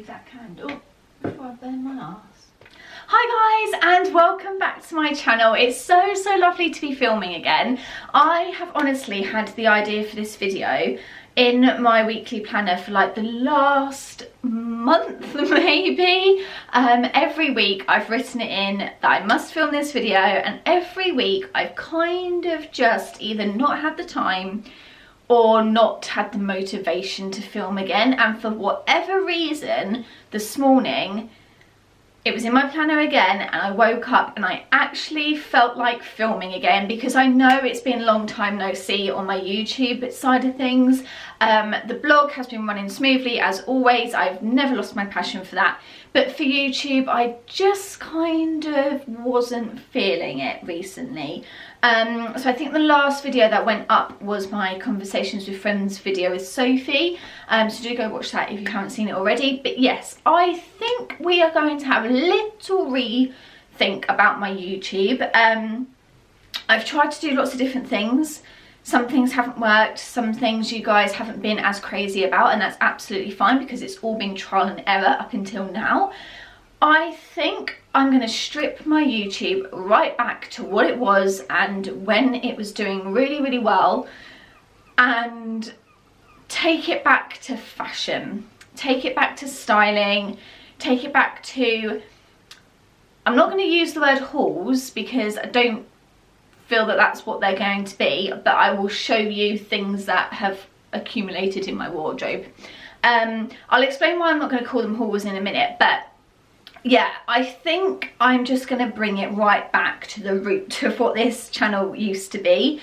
that candle before I burn my arse. Hi guys, and welcome back to my channel. It's so lovely to be filming again. I have honestly had the idea for this video in my weekly planner for like the last month maybe. Every week I've written it in that I must film this video, and every week I've kind of just either not had the time or not had the motivation to film again, and for whatever reason this morning it was in my planner again, and I woke up and I actually felt like filming again, because I know it's been a long time no see on my YouTube side of things. The blog has been running smoothly as always. I've never lost my passion for that, but for YouTube I just kind of wasn't feeling it recently. So I think the last video that went up was my Conversations with Friends video with Sophie, so do go watch that if you haven't seen it already. But yes, I think we are going to have a little rethink about my YouTube. I've tried to do lots of different things. Some things haven't worked, some things you guys haven't been as crazy about, and that's absolutely fine because it's all been trial and error up until now. I think I'm going to strip my YouTube right back to what it was and when it was doing really well, and take it back to fashion, take it back to styling, take it back to, I'm not going to use the word hauls because I don't feel that that's what they're going to be, but I will show you things that have accumulated in my wardrobe. I'll explain why I'm not going to call them hauls in a minute, but yeah, I think I'm just going to bring it right back to the root of what this channel used to be.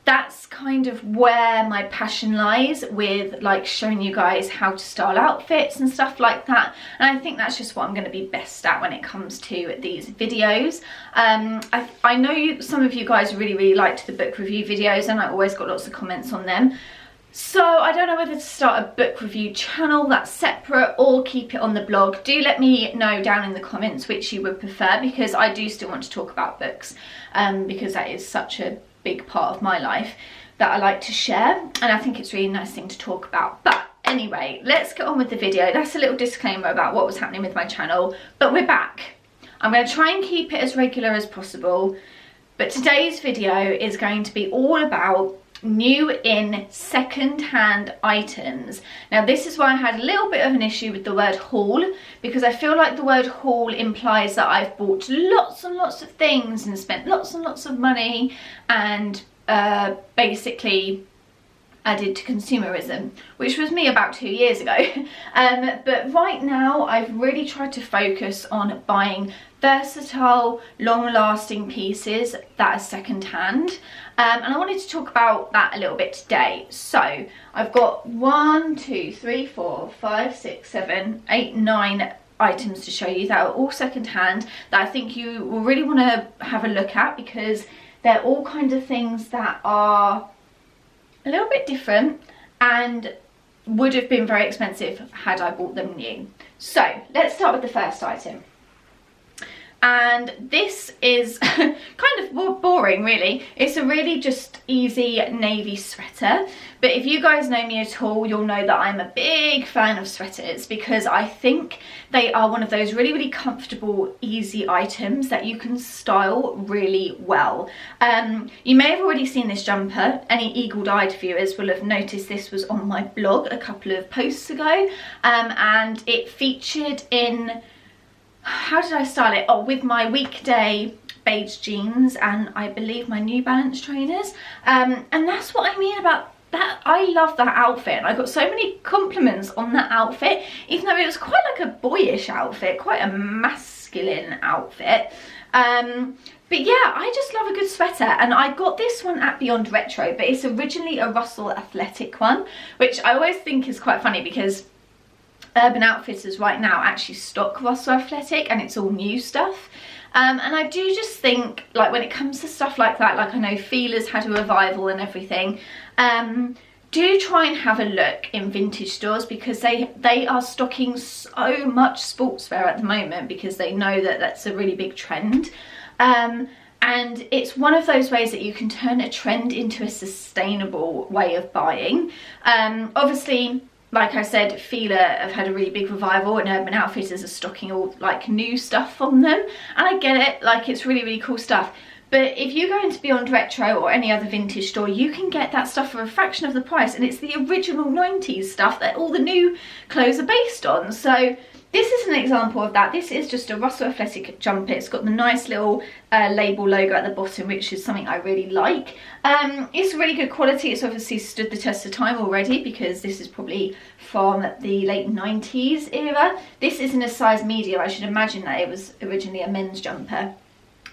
That's kind of where my passion lies, with like showing you guys how to style outfits and stuff like that, and I think that's just what I'm going to be best at when it comes to these videos. I know some of you guys really liked the book review videos, and I always got lots of comments on them. So I don't know whether to start a book review channel that's separate or keep it on the blog. Do let me know down in the comments which you would prefer, because I do still want to talk about books, because that is such a big part of my life that I like to share, and I think it's a really nice thing to talk about. But anyway, let's get on with the video. That's a little disclaimer about what was happening with my channel, but we're back. I'm going to try and keep it as regular as possible, but today's video is going to be all about new in second-hand items. Now this is why I had a little bit of an issue with the word haul, because I feel like the word haul implies that I've bought lots and lots of things and spent lots and lots of money and basically added to consumerism, which was me about 2 years ago. But right now I've really tried to focus on buying versatile, long-lasting pieces that are second-hand, and I wanted to talk about that a little bit today. So I've got 1, 2, 3, 4, 5, 6, 7, 8, 9 items to show you that are all second-hand, that I think you will really want to have a look at, because they're all kinds of things that are a little bit different and would have been very expensive had I bought them new. So let's start with the first item. And this is kind of boring really. It's a really just easy navy sweater, but if you guys know me at all, you'll know that I'm a big fan of sweaters, because I think they are one of those really comfortable, easy items that you can style really well. You may have already seen this jumper. Any eagle-eyed viewers will have noticed this was on my blog a couple of posts ago, and it featured in, how did I style it? Oh, with my weekday beige jeans and I believe my New Balance trainers. And that's what I mean about that. I love that outfit, and I got so many compliments on that outfit, even though it was quite like a boyish outfit, quite a masculine outfit. But yeah, I just love a good sweater, and I got this one at Beyond Retro, but it's originally a Russell Athletic one, which I always think is quite funny because Urban Outfitters right now actually stock Russell Athletic, and it's all new stuff. And I do just think, like, when it comes to stuff like that, like I know Feelers had a revival and everything, do try and have a look in vintage stores, because they are stocking so much sportswear at the moment, because they know that that's a really big trend. And it's one of those ways that you can turn a trend into a sustainable way of buying. Obviously like I said, Fila have had a really big revival, and Urban Outfitters are stocking all like new stuff from them, and I get it, like it's really, really cool stuff. But if you go into Beyond Retro or any other vintage store, you can get that stuff for a fraction of the price, and it's the original 90s stuff that all the new clothes are based on. So this is an example of that. This is just a Russell Athletic jumper. It's got the nice little label logo at the bottom, which is something I really like. It's really good quality. It's obviously stood the test of time already, because this is probably from the late 90s era. This is in a size medium. I should imagine that it was originally a men's jumper,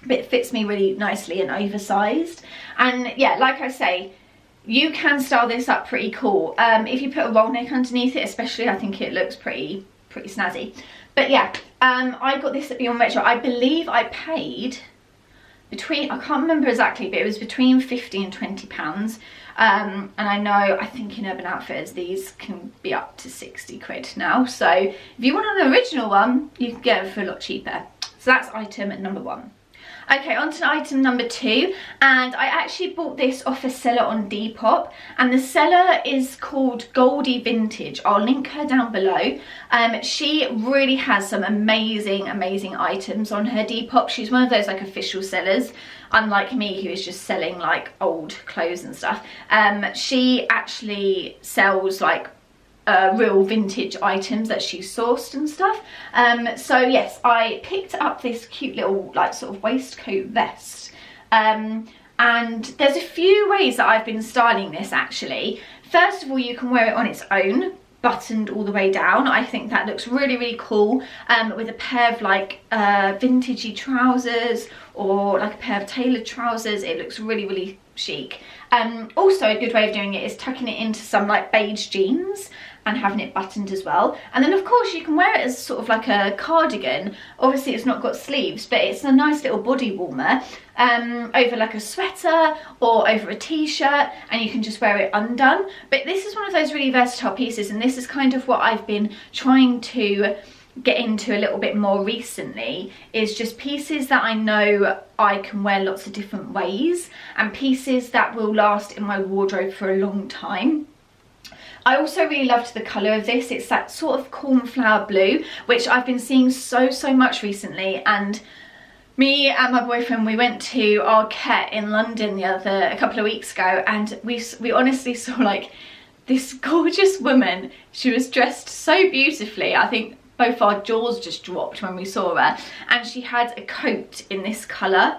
but it fits me really nicely and oversized. And yeah, like I say, you can style this up pretty cool. If you put a roll neck underneath it especially, I think it looks pretty snazzy. But yeah, I got this at Beyond Retro. I believe I paid between, I can't remember exactly, but it was between 50 and 20 pounds. And I know, I think in Urban Outfitters these can be up to 60 quid now. So if you want an original one, you can get it for a lot cheaper. So that's item number 1. Okay, on to item number 2, and I actually bought this off a seller on Depop, and the seller is called Goldie Vintage. I'll link her down below. She really has some amazing items on her Depop. She's one of those like official sellers, unlike me who is just selling like old clothes and stuff. She actually sells like real vintage items that she sourced and stuff. So yes, I picked up this cute little like sort of waistcoat vest, and there's a few ways that I've been styling this actually. First of all, you can wear it on its own, buttoned all the way down. I think that looks really, really cool, with a pair of like vintagey trousers, or like a pair of tailored trousers. It looks really, really chic. Also a good way of doing it is tucking it into some like beige jeans and having it buttoned as well. And then of course you can wear it as sort of like a cardigan. Obviously it's not got sleeves, but it's a nice little body warmer over like a sweater or over a t-shirt, and you can just wear it undone. But this is one of those really versatile pieces, and this is kind of what I've been trying to get into a little bit more recently, is just pieces that I know I can wear lots of different ways, and pieces that will last in my wardrobe for a long time. I also really loved the colour of this. It's that sort of cornflower blue, which I've been seeing so much recently. And me and my boyfriend, we went to Arquette in London a couple of weeks ago, and we honestly saw like this gorgeous woman. She was dressed so beautifully. I think both our jaws just dropped when we saw her. And she had a coat in this colour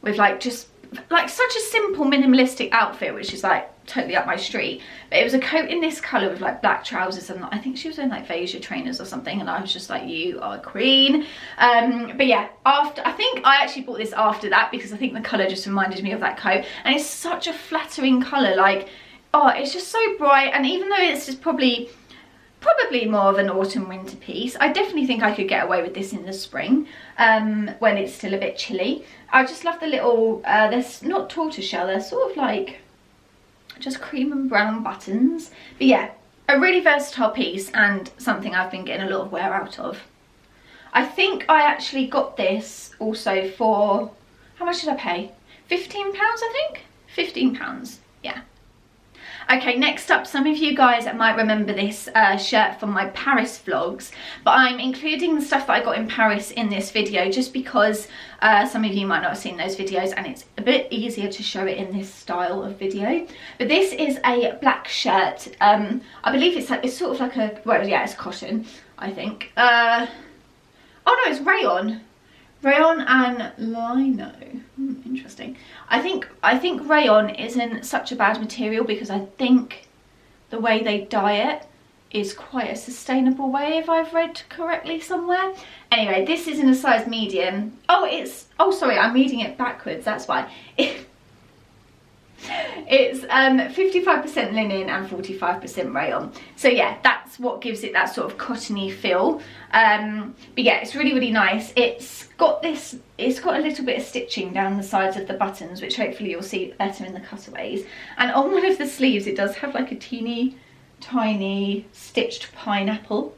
with like just like such a simple minimalistic outfit, which is like totally up my street. But it was a coat in this colour with like black trousers, and I think she was in like Veja trainers or something, and I was just like, you are a queen. But yeah, I think I actually bought this after that, because I think the colour just reminded me of that coat, and it's such a flattering colour. Like, oh, it's just so bright. And even though it's just probably more of an autumn winter piece, I definitely think I could get away with this in the spring, when it's still a bit chilly. I just love the little they're not tortoiseshell, they're sort of like just cream and brown buttons. But yeah, a really versatile piece, and something I've been getting a lot of wear out of. I think I actually got this also for, how much did I pay? £15, I think? £15, yeah. Okay, next up, some of you guys might remember this shirt from my Paris vlogs, but I'm including the stuff that I got in Paris in this video just because some of you might not have seen those videos, and it's a bit easier to show it in this style of video. But this is a black shirt. I believe it's sort of like a, well, yeah, it's cotton, I think. Oh no, it's rayon. Rayon and lino. Interesting. I think rayon isn't such a bad material, because I think the way they dye it is quite a sustainable way, if I've read correctly somewhere. Anyway, this is in a size medium. Oh sorry, I'm reading it backwards, that's why. It's 55% linen and 45% rayon. So yeah, that's what gives it that sort of cottony feel. But yeah, it's really, really nice. It's got a little bit of stitching down the sides of the buttons, which hopefully you'll see better in the cutaways. And on one of the sleeves, it does have like a teeny tiny stitched pineapple.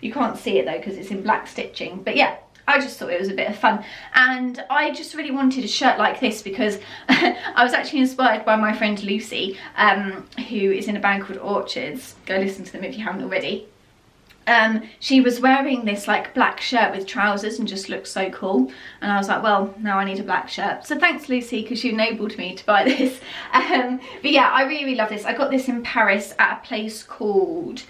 You can't see it though because it's in black stitching. But yeah, I just thought it was a bit of fun, and I just really wanted a shirt like this because I was actually inspired by my friend Lucy, who is in a band called Orchards. Go listen to them if you haven't already. She was wearing this like black shirt with trousers and just looked so cool, and I was like, well, now I need a black shirt. So thanks Lucy, because you enabled me to buy this. But yeah, I really love this. I got this in Paris at a place called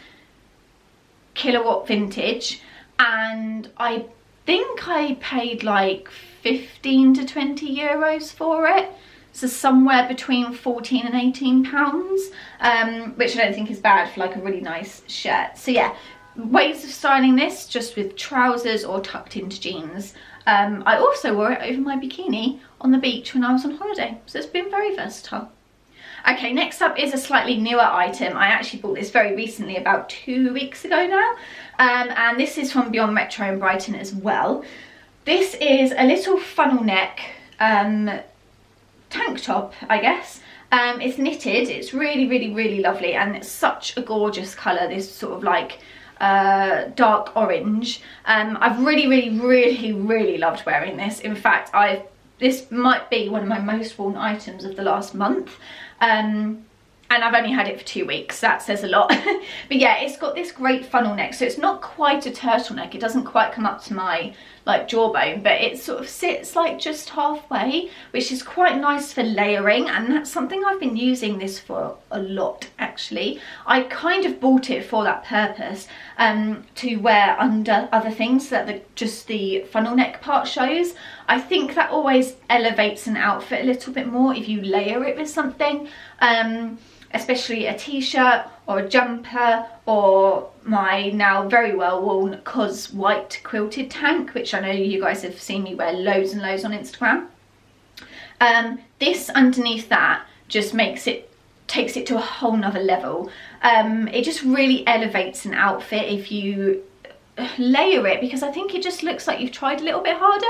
Kilowatt Vintage, and I think I paid like 15 to 20 euros for it. So somewhere between 14 and 18 pounds, which I don't think is bad for like a really nice shirt. So yeah, ways of styling this, just with trousers or tucked into jeans. I also wore it over my bikini on the beach when I was on holiday, so it's been very versatile. Okay, next up is a slightly newer item. I actually bought this very recently, about 2 weeks ago now, and this is from Beyond Metro in Brighton as well. This is a little funnel neck tank top, I guess. It's knitted. It's really lovely, and it's such a gorgeous colour, this sort of like dark orange. I've really loved wearing this. In fact, this might be one of my most worn items of the last month, and I've only had it for 2 weeks. That says a lot. But yeah, it's got this great funnel neck, so it's not quite a turtleneck. It doesn't quite come up to my like jawbone, but it sort of sits like just halfway, which is quite nice for layering, and that's something I've been using this for a lot actually. I kind of bought it for that purpose, to wear under other things so that just the funnel neck part shows. I think that always elevates an outfit a little bit more if you layer it with something, especially a t-shirt or a jumper, or my now very well worn COS white quilted tank, which I know you guys have seen me wear loads and loads on Instagram. This underneath that just takes it to a whole nother level. It just really elevates an outfit if you layer it, because I think it just looks like you've tried a little bit harder,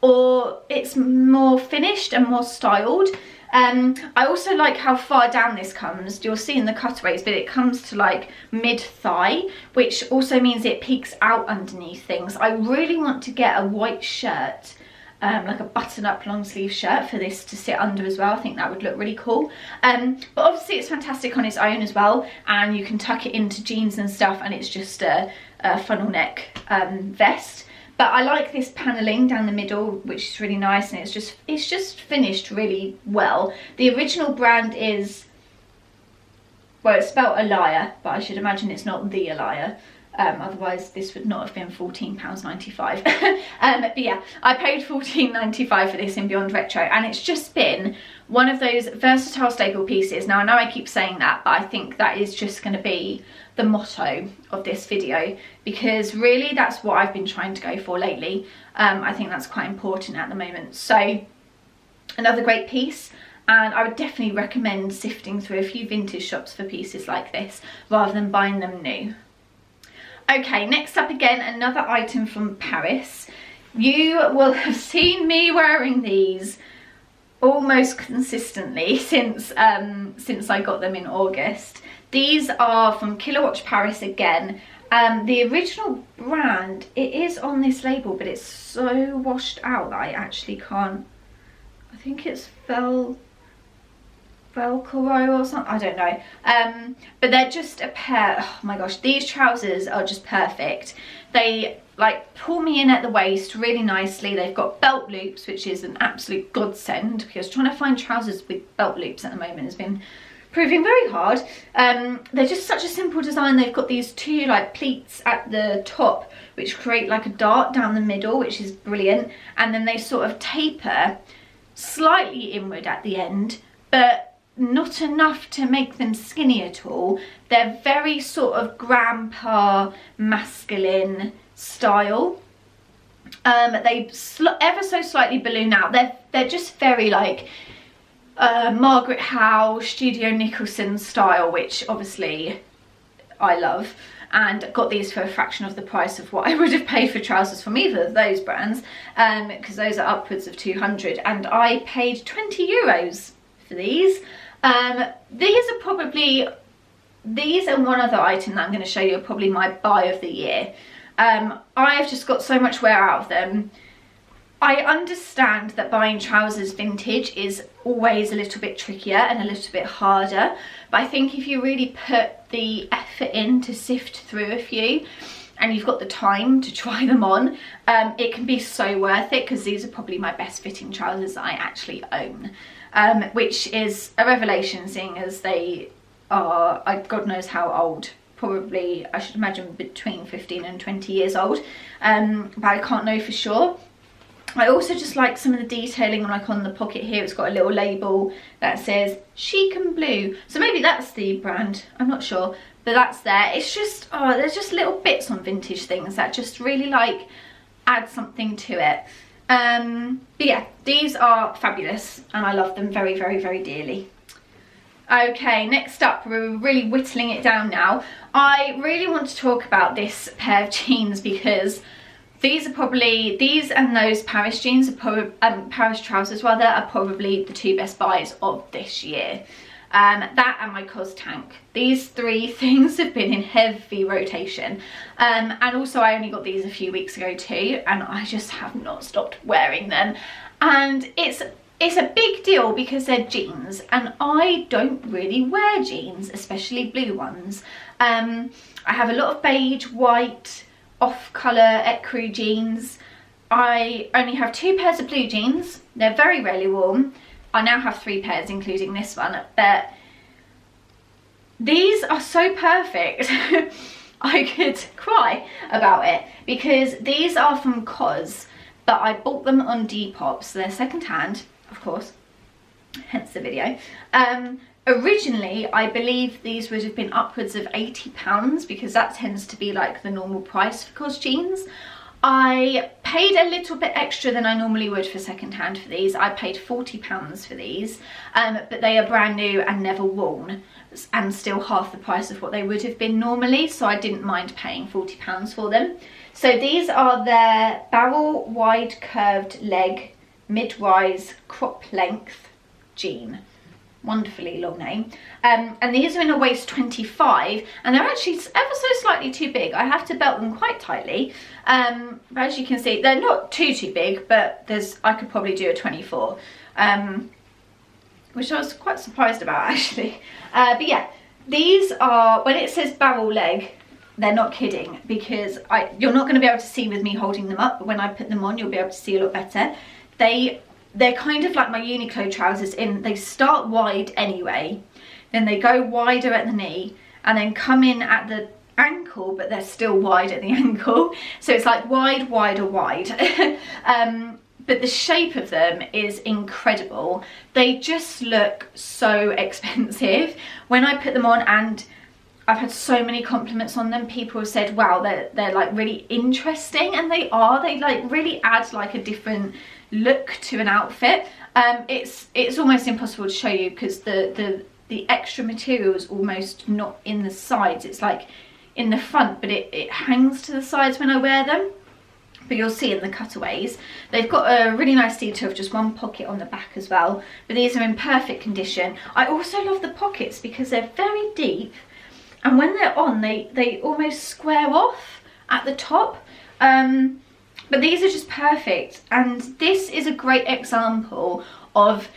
or it's more finished and more styled. I also like how far down this comes. You'll see in the cutaways, but it comes to like mid-thigh, which also means it peeks out underneath things. I really want to get a white shirt, like a button-up long sleeve shirt for this to sit under as well. I think that would look really cool. But obviously it's fantastic on its own as well, and you can tuck it into jeans and stuff, and it's just a funnel neck vest. But I like this paneling down the middle, which is really nice, and it's just finished really well. The original brand is, well, it's spelled Alia, but I should imagine it's not the Alia. Otherwise this would not have been £14.95. But yeah, I paid £14.95 for this in Beyond Retro, and it's just been one of those versatile staple pieces. Now I know I keep saying that, but I think that is just going to be the motto of this video, because really that's what I've been trying to go for lately. I think that's quite important at the moment. So another great piece, and I would definitely recommend sifting through a few vintage shops for pieces like this rather than buying them new. Okay, next up again, another item from Paris. You will have seen me wearing these almost consistently since I got them in August. These are from Kilowatt Paris again. The original brand, it is on this label, but it's so washed out that I actually can't, I think it's Velcro or something, I don't know. But they're just a pair. Oh my gosh, these trousers are just perfect. They like pull me in at the waist really nicely. They've got belt loops, which is an absolute godsend, because trying to find trousers with belt loops at the moment has been proving very hard. They're just such a simple design. They've got these two like pleats at the top which create like a dart down the middle, which is brilliant, and then they sort of taper slightly inward at the end, but not enough to make them skinny at all. They're very sort of grandpa masculine style. They ever so slightly balloon out. They're just very like Margaret Howe, Studio Nicholson style, which obviously I love, and got these for a fraction of the price of what I would have paid for trousers from either of those brands, because those are upwards of 200, and I paid 20 euros for these. These are probably, these and one other item that I'm going to show you are probably my buy of the year. I've just got so much wear out of them. I understand that buying trousers vintage is always a little bit trickier and a little bit harder, but I think if you really put the effort in to sift through a few and you've got the time to try them on, it can be so worth it, because these are probably my best fitting trousers that I actually own, which is a revelation, seeing as they are, God knows how old. Probably, I should imagine, between 15 and 20 years old, but I can't know for sure. I also just like some of the detailing, like on the pocket here, it's got a little label that says chic and blue, so maybe that's the brand, I'm not sure, but that's there. It's just, oh, there's just little bits on vintage things that just really like add something to it. But yeah, these are fabulous and I love them very, very, very dearly. Okay, next up, we're really whittling it down now. I really want to talk about this pair of jeans, because these are probably, these and those Paris jeans, are probably, Paris trousers rather, are probably the two best buys of this year. That and my COS tank. These three things have been in heavy rotation. And also I only got these a few weeks ago too, and I just have not stopped wearing them. And it's a big deal because they're jeans, and I don't really wear jeans, especially blue ones. I have a lot of beige, white, off-colour ecru jeans. I only have 2 pairs of blue jeans. They're very rarely worn. I now have 3 pairs, including this one, but these are so perfect. I could cry about it, because these are from COS, but I bought them on Depop, so they're second-hand, of course, hence the video. Originally, I believe these would have been upwards of £80, because that tends to be like the normal price for COS jeans. I paid a little bit extra than I normally would for second-hand for these. I paid £40 for these, but they are brand new and never worn, and still half the price of what they would have been normally, so I didn't mind paying £40 for them. So these are their barrel wide curved leg mid-rise crop length jean. Wonderfully long name. And these are in a waist 25, and they're actually ever so slightly too big. I have to belt them quite tightly. But as you can see, they're not too big, but I could probably do a 24, which I was quite surprised about actually. But yeah, these are, when it says barrel leg, they're not kidding, because you're not going to be able to see with me holding them up, but when I put them on, you'll be able to see a lot better. They're kind of like my Uniqlo trousers, in they start wide anyway, then they go wider at the knee, and then come in at the ankle, but they're still wide at the ankle. So it's like wide, wider, wide. But the shape of them is incredible. They just look so expensive. When I put them on, and I've had so many compliments on them, people have said, wow, they're like really interesting, and they like really add like a different look to an outfit. It's almost impossible to show you, because the extra material is almost not in the sides, it's like in the front, but it hangs to the sides when I wear them. But you'll see in the cutaways, they've got a really nice detail of just one pocket on the back as well, but these are in perfect condition. I also love the pockets because they're very deep, and when they're on, they almost square off at the top. But these are just perfect, and this is a great example of,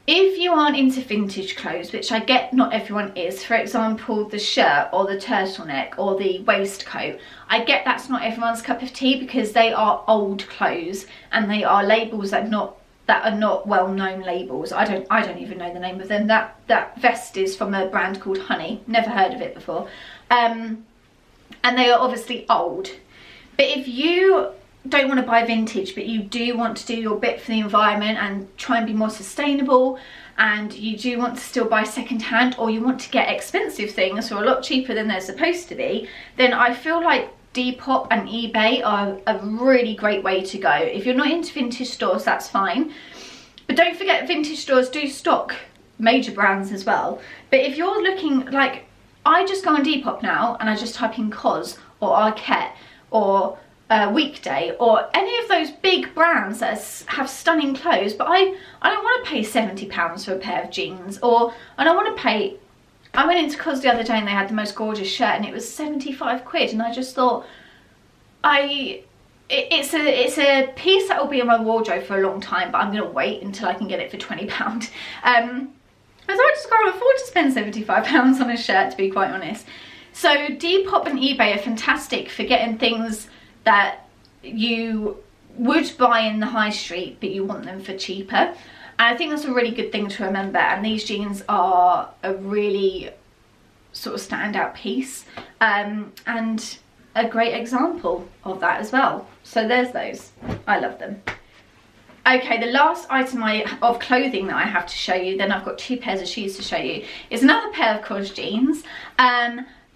if you aren't into vintage clothes, which I get not everyone is, for example the shirt or the turtleneck or the waistcoat, I get that's not everyone's cup of tea, because they are old clothes and they are labels that are not well-known labels. I don't even know the name of them. That vest is from a brand called Honey, never heard of it before, and they are obviously old. But if you don't want to buy vintage, but you do want to do your bit for the environment and try and be more sustainable, and you do want to still buy second-hand, or you want to get expensive things for a lot cheaper than they're supposed to be, then I feel like Depop and eBay are a really great way to go. If you're not into vintage stores, that's fine, but don't forget vintage stores do stock major brands as well. But if you're looking, like, I just go on Depop now and I just type in COS or Arquette or Weekday or any of those big brands that have stunning clothes, but I don't want to pay £70 for a pair of jeans, or I don't want to pay, I went into COS the other day and they had the most gorgeous shirt and it was 75 quid, and I just thought, it's a piece that will be in my wardrobe for a long time, but I'm going to wait until I can get it for £20. As I just can't afford to spend £75 on a shirt, to be quite honest. So Depop and eBay are fantastic for getting things that you would buy in the high street, but you want them for cheaper. And I think that's a really good thing to remember, and these jeans are a really sort of standout piece, and a great example of that as well. So there's those. I love them. Okay, the last item of clothing that I have to show you, then I've got 2 pairs of shoes to show you, is another pair of COS jeans.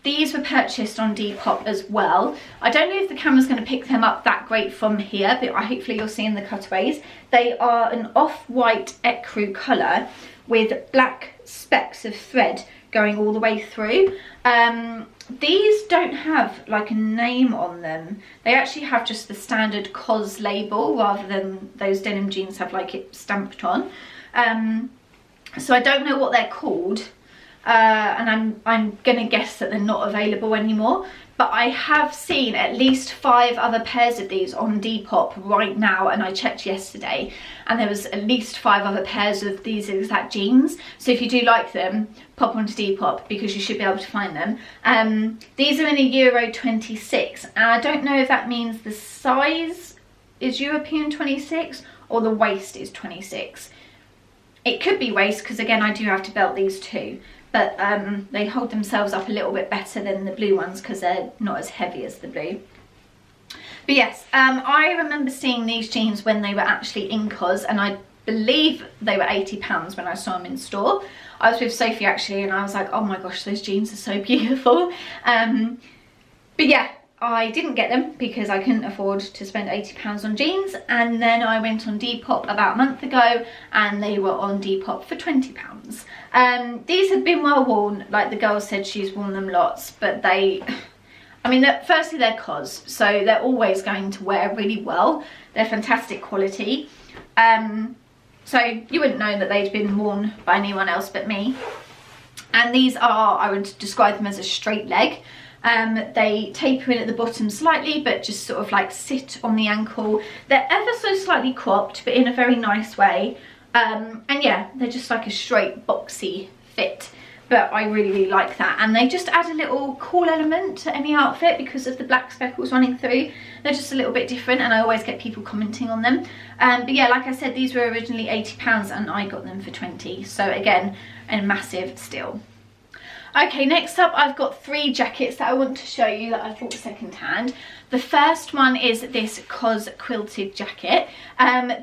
These were purchased on Depop as well. I don't know if the camera's going to pick them up that great from here, but hopefully you'll see in the cutaways. They are an off-white ecru colour with black specks of thread going all the way through. These don't have like a name on them. They actually have just the standard COS label rather than those denim jeans have like it stamped on. So I don't know what they're called, and I'm gonna guess that they're not available anymore. But I have seen at least 5 other pairs of these on Depop right now, and I checked yesterday, and there was at least 5 other pairs of these exact jeans. So if you do like them, pop onto Depop because you should be able to find them. These are in a Euro 26, and I don't know if that means the size is European 26 or the waist is 26. It could be waist, because again I do have to belt these too. But they hold themselves up a little bit better than the blue ones because they're not as heavy as the blue. But yes, I remember seeing these jeans when they were actually in COS, and I believe they were £80 when I saw them in store. I was with Sophie actually, and I was like, oh my gosh, those jeans are so beautiful. But yeah, I didn't get them because I couldn't afford to spend £80 on jeans, and then I went on Depop about a month ago and they were on Depop for £20. These have been well worn, like the girl said she's worn them lots, but I mean, firstly they're COS, so they're always going to wear really well. They're fantastic quality, so you wouldn't know that they'd been worn by anyone else but me. And these are, I would describe them as a straight leg. They taper in at the bottom slightly, but just sort of like sit on the ankle. They're ever so slightly cropped, but in a very nice way. And yeah, they're just like a straight boxy fit, but I really, really like that. And they just add a little cool element to any outfit because of the black speckles running through. They're just a little bit different, and I always get people commenting on them. But yeah, like I said, these were originally £80 and I got them for 20. So again, a massive steal. Okay, next up I've got 3 jackets that I want to show you that I bought secondhand. The first one is this COS quilted jacket.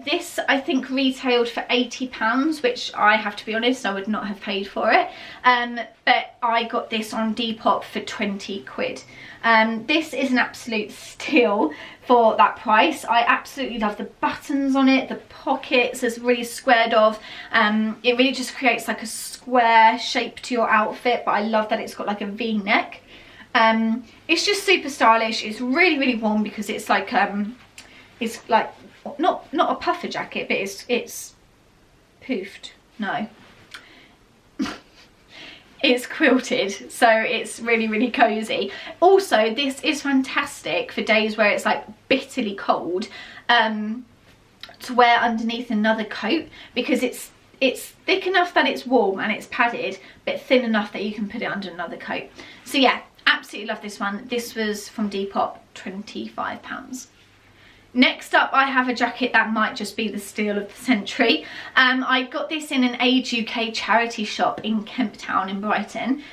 This I think retailed for £80, which I have to be honest, I would not have paid for it. But I got this on Depop for 20 quid. This is an absolute steal for that price. I absolutely love the buttons on it, the pockets is really squared off. It really just creates like a square shape to your outfit, but I love that it's got like a V-neck. It's just super stylish. It's really, really warm because it's like not a puffer jacket, but it's poofed. No. It's quilted, so it's really, really cozy. Also, this is fantastic for days where it's like bitterly cold, to wear underneath another coat, because it's thick enough that it's warm and it's padded, but thin enough that you can put it under another coat. So yeah, absolutely love this one. This was from Depop, £25. Next up, I have a jacket that might just be the steal of the century. I got this in an Age UK charity shop in Kemp Town in Brighton.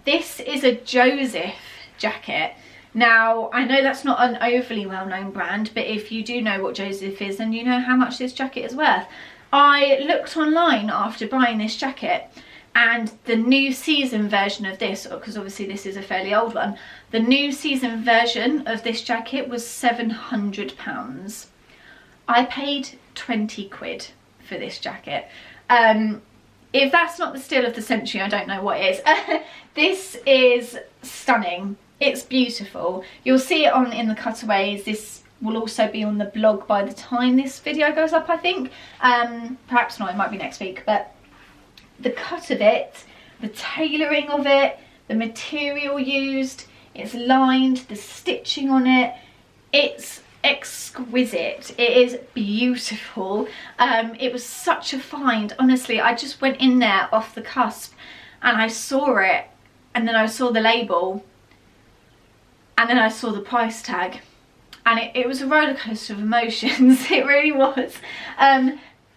This is a Joseph jacket. Now, I know that's not an overly well-known brand, but if you do know what Joseph is, then you know how much this jacket is worth. I looked online after buying this jacket, and the new season version of this, because obviously this is a fairly old one, the new season version of this jacket was £700. I paid 20 quid for this jacket. If that's not the steal of the century, I don't know what is. This is stunning. It's beautiful. You'll see it in the cutaways. This will also be on the blog by the time this video goes up, I think. Perhaps not, it might be next week, but the cut of it, the tailoring of it, the material used, it's lined, the stitching on it, It's exquisite. It is beautiful. It was such a find, honestly. I just went in there off the cusp and I saw it, and then I saw the label, and then I saw the price tag, and it was a roller coaster of emotions. It really was.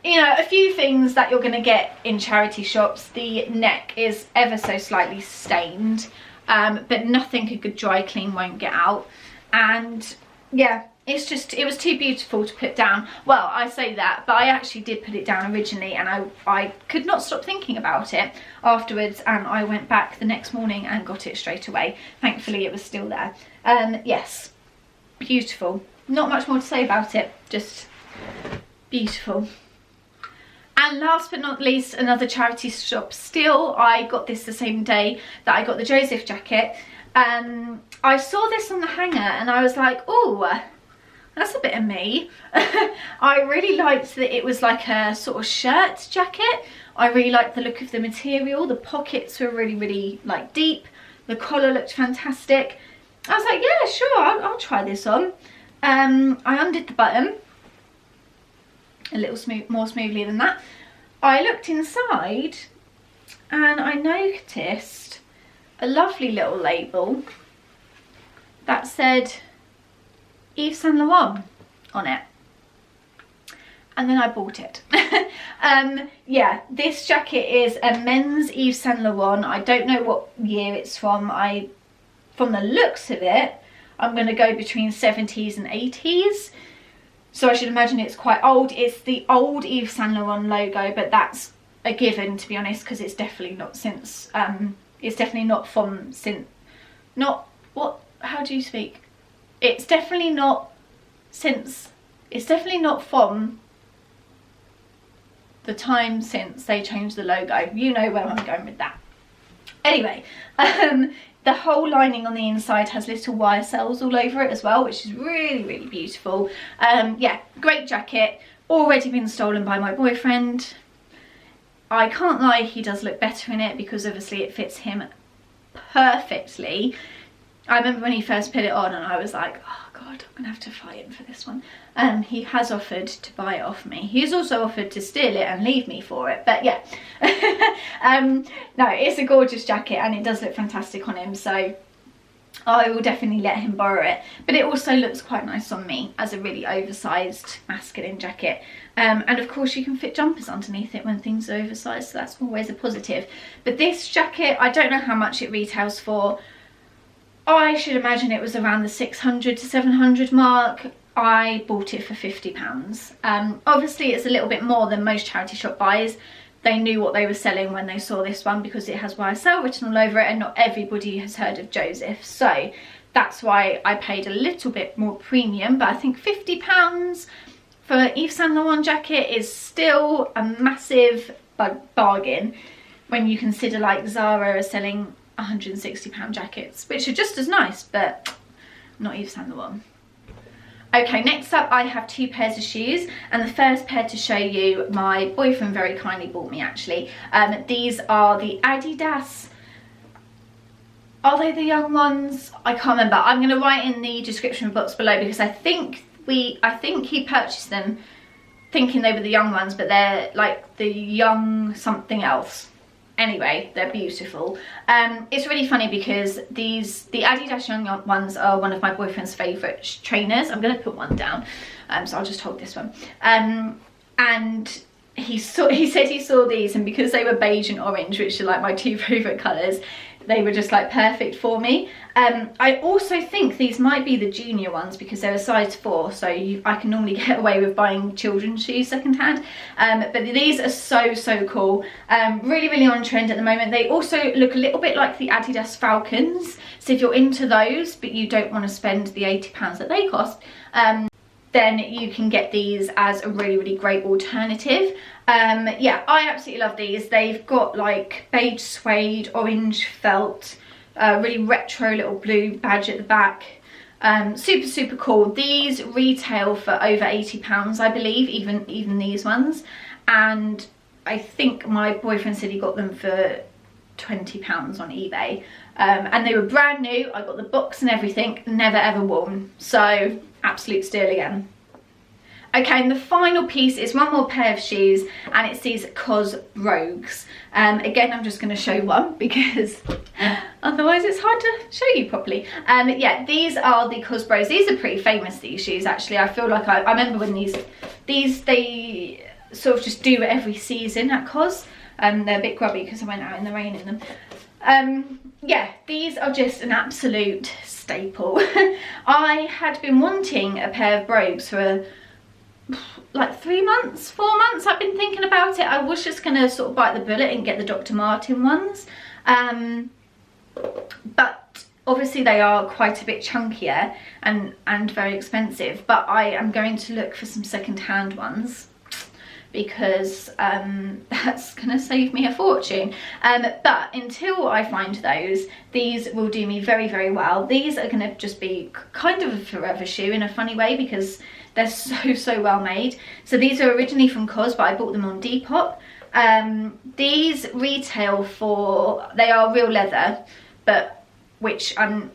You know, a few things that you're going to get in charity shops. The neck is ever so slightly stained, but nothing a good dry clean won't get out. And yeah, it was too beautiful to put down. Well, I say that, but I actually did put it down originally, and I could not stop thinking about it afterwards, and I went back the next morning and got it straight away. Thankfully it was still there. Yes, beautiful. Not much more to say about it, just beautiful. And last but not least, another charity shop still. I got this the same day that I got the Joseph jacket. I saw this on the hanger and I was like, oh, that's a bit of me. I really liked that it was like a sort of shirt jacket. I really liked the look of the material. The pockets were really, really like deep. The collar looked fantastic. I was like, yeah, sure, I'll try this on. I undid the button a little more smoothly than that. I looked inside and I noticed a lovely little label that said Yves Saint Laurent on it, and then I bought it. Yeah, this jacket is a men's Yves Saint Laurent. I don't know what year it's from. From the looks of it, I'm going to go between 70s and 80s. So I should imagine it's quite old. It's the old Yves Saint Laurent logo, but that's a given, to be honest, because it's definitely not since, it's definitely not from since, not, what, how do you speak? It's definitely not since, it's definitely not from the time since they changed the logo. You know where I'm going with that. Anyway, the whole lining on the inside has little YSLs all over it as well, which is really, really beautiful. Yeah, great jacket. Already been stolen by my boyfriend. I can't lie, he does look better in it because obviously it fits him perfectly. I remember when he first put it on and I was like, oh God, I'm gonna have to fight him for this one. He has offered to buy it off me. He's also offered to steal it and leave me for it, but yeah. No, it's a gorgeous jacket and it does look fantastic on him, so I will definitely let him borrow it. But it also looks quite nice on me as a really oversized masculine jacket. And of course you can fit jumpers underneath it when things are oversized, so that's always a positive. But this jacket, I don't know how much it retails for. I should imagine it was around the 600 to 700 mark. I bought it for £50. Obviously it's a little bit more than most charity shop buys. They knew what they were selling when they saw this one because it has YSL written all over it, and not everybody has heard of Joseph. So that's why I paid a little bit more premium, but I think £50 for an Yves Saint Laurent jacket is still a massive bargain when you consider like Zara are selling £160 jackets, which are just as nice, but not Yves Saint Laurent. Okay, next up I have two pairs of shoes, and the first pair to show you my boyfriend very kindly bought me actually. These are the ADIDAS. Are they the young ones? I can't remember. I'm going to write in the description box below because I think he purchased them thinking they were the young ones, but they're like the young something else. Anyway, they're beautiful. It's really funny because the Adidas young ones are one of my boyfriend's favourite trainers. I'm going to put one down, so I'll just hold this one. And he said he saw these, and because they were beige and orange, which are like my two favourite colours, they were just like perfect for me. I also think these might be the junior ones because they're a size 4, so I can normally get away with buying children's shoes secondhand. But these are so cool. Really, really on trend at the moment. They also look a little bit like the Adidas Falcons. So if you're into those, but you don't want to spend the £80 that they cost, then you can get these as a really, really great alternative. Yeah, I absolutely love these. They've got like beige suede, orange felt, really retro little blue badge at the back. Super cool. These retail for over £80, I believe, even these ones. And I think my boyfriend said he got them for £20 on eBay. And they were brand new. I got the box and everything, never ever worn. So absolute steal again. Okay, and the final piece is one more pair of shoes, and it's these COS Brogues. Again, I'm just going to show one because otherwise it's hard to show you properly. Yeah, these are the COS Brogues. These are pretty famous, these shoes, actually. I feel like I remember when these they sort of just do it every season at COS. They're a bit grubby because I went out in the rain in them. Yeah, these are just an absolute staple. I had been wanting a pair of Brogues for like 3 months, 4 months. I've been thinking about it. I was just gonna sort of bite the bullet and get the Dr. Martin ones, but obviously they are quite a bit chunkier and very expensive. But I am going to look for some second-hand ones because that's gonna save me a fortune. But until I find those, these will do me very, very well. These are gonna just be kind of a forever shoe in a funny way because they're so well made. So these are originally from COS, but I bought them on Depop. These retail for, they are real leather, but which I'm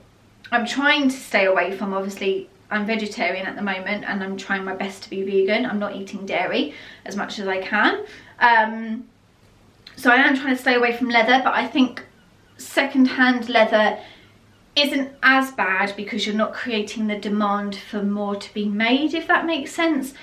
trying to stay away from. Obviously I'm vegetarian at the moment and I'm trying my best to be vegan. I'm not eating dairy as much as I can. So I am trying to stay away from leather, but I think second-hand leather isn't as bad because you're not creating the demand for more to be made, if that makes sense.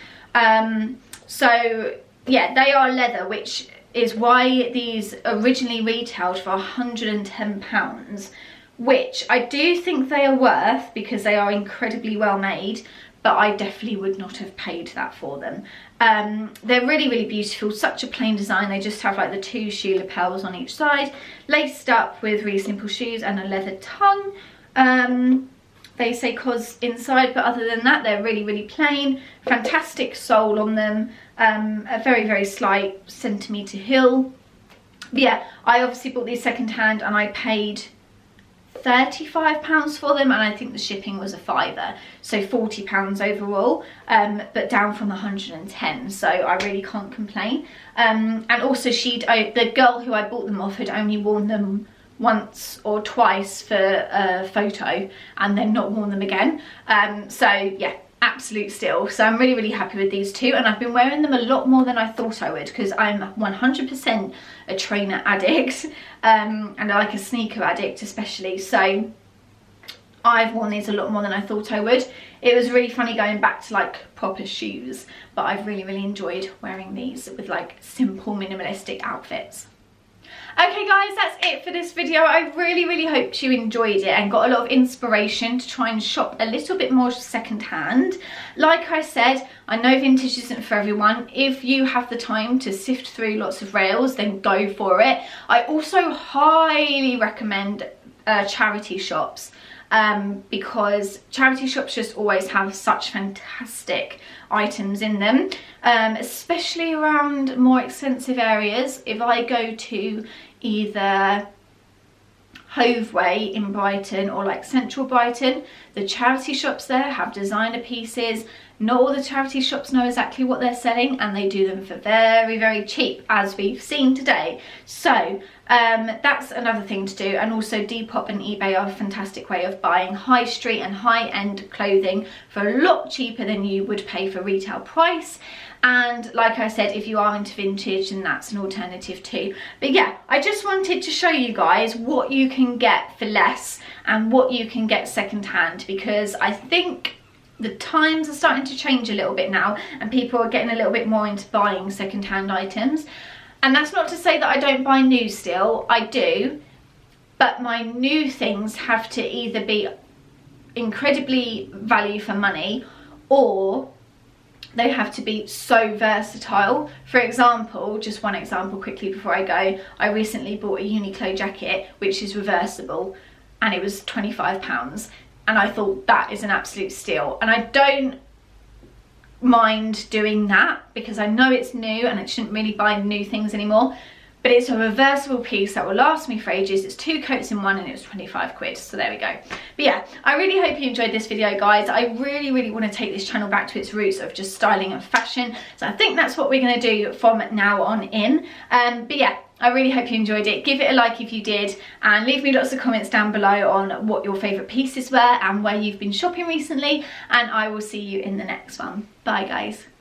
So yeah, they are leather, which is why these originally retailed for £110, which I do think they are worth because they are incredibly well made, but I definitely would not have paid that for them. They're really, really beautiful, such a plain design. They just have like the 2 shoe lapels on each side, laced up with really simple shoes and a leather tongue. They say COS inside, but other than that, they're really, really plain. Fantastic sole on them, a very, very slight centimetre heel. But yeah, I obviously bought these second hand and I paid £35 for them, and I think the shipping was a £5, so £40 overall, but down from 110, so I really can't complain. And also the girl who I bought them off had only worn them once or twice for a photo and then not worn them again. So yeah, absolute steal. So I'm really, really happy with these two, and I've been wearing them a lot more than I thought I would because I'm 100% a trainer addict, and I like a sneaker addict especially, so I've worn these a lot more than I thought I would. It was really funny going back to like proper shoes, but I've really, really enjoyed wearing these with like simple minimalistic outfits. Okay guys, that's it for this video. I really, really hoped you enjoyed it and got a lot of inspiration to try and shop a little bit more second hand. Like I said, I know vintage isn't for everyone. If you have the time to sift through lots of rails, then go for it. I also highly recommend charity shops, because charity shops just always have such fantastic items in them, especially around more expensive areas. If I go to either Hove Way in Brighton or like Central Brighton, the charity shops there have designer pieces. Not all the charity shops know exactly what they're selling, and they do them for very, very cheap, as we've seen today. So that's another thing to do. And also Depop and eBay are a fantastic way of buying high street and high-end clothing for a lot cheaper than you would pay for retail price. And like I said, if you are into vintage, then that's an alternative too. But yeah, I just wanted to show you guys what you can get for less and what you can get secondhand, because I think the times are starting to change a little bit now and people are getting a little bit more into buying secondhand items. And that's not to say that I don't buy new still, I do, but my new things have to either be incredibly value for money, or they have to be so versatile. For example, just one example quickly before I go, I recently bought a Uniqlo jacket which is reversible and it was £25, and I thought that is an absolute steal. And I don't mind doing that because I know it's new and I shouldn't really buy new things anymore, but it's a reversible piece that will last me for ages. It's 2 coats in one and it was 25 quid, so there we go. But yeah, I really hope you enjoyed this video, guys. I really want to take this channel back to its roots of just styling and fashion, so I think that's what we're going to do from now on in. But yeah, I really hope you enjoyed it. Give it a like if you did, and leave me lots of comments down below on what your favourite pieces were and where you've been shopping recently, and I will see you in the next one. Bye guys.